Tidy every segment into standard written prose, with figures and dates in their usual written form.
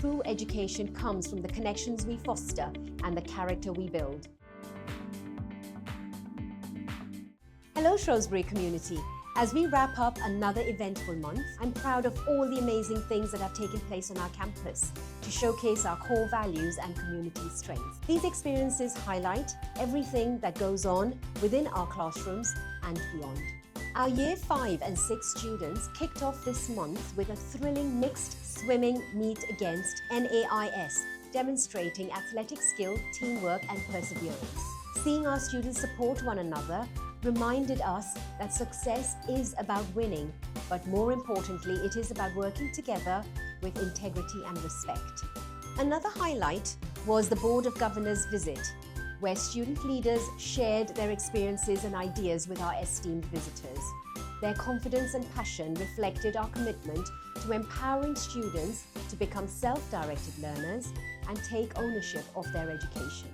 True education comes from the connections we foster and the character we build. Hello Shrewsbury community. As we wrap up another eventful month, I'm proud of all the amazing things that have taken place on our campus to showcase our core values and community strengths. These experiences highlight everything that goes on within our classrooms and beyond. Our Year 5 and 6 students kicked off this month with a thrilling mixed swimming meet against NAIS, demonstrating athletic skill, teamwork and perseverance. Seeing our students support one another reminded us that success is about winning, but more importantly, it is about working together with integrity and respect. Another highlight was the Board of Governors visit, where student leaders shared their experiences and ideas with our esteemed visitors. Their confidence and passion reflected our commitment to empowering students to become self-directed learners and take ownership of their education.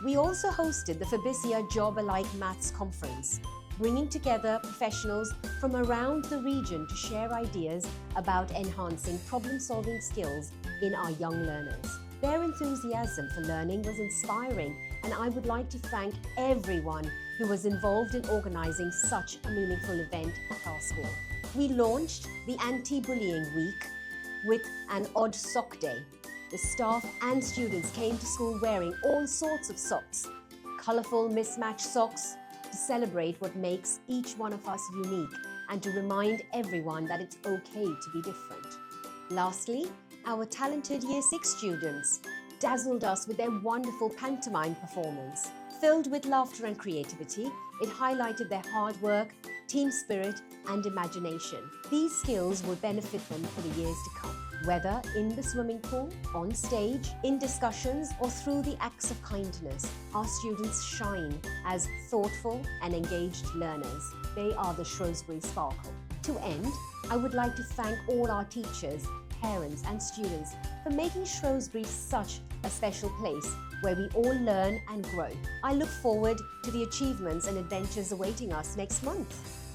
We also hosted the FOBISIA Maths Conference, bringing together professionals from around the region to share ideas about enhancing problem-solving skills in our young learners. Their enthusiasm for learning was inspiring, and I would like to thank everyone who was involved in organizing such a meaningful event at our school. We launched the Anti-Bullying Week with an Odd Sock Day. The staff and students came to school wearing all sorts of socks, colourful mismatched socks, to celebrate what makes each one of us unique and to remind everyone that it's okay to be different. Lastly, our talented Year 6 students dazzled us with their wonderful pantomime performance. Filled with laughter and creativity, it highlighted their hard work, team spirit and imagination. These skills will benefit them for the years to come. Whether in the swimming pool, on stage, in discussions, or through the acts of kindness, our students shine as thoughtful and engaged learners. They are the Shrewsbury Sparkle. To end, I would like to thank all our teachers, parents and students for making Shrewsbury such a special place where we all learn and grow. I look forward to the achievements and adventures awaiting us next month.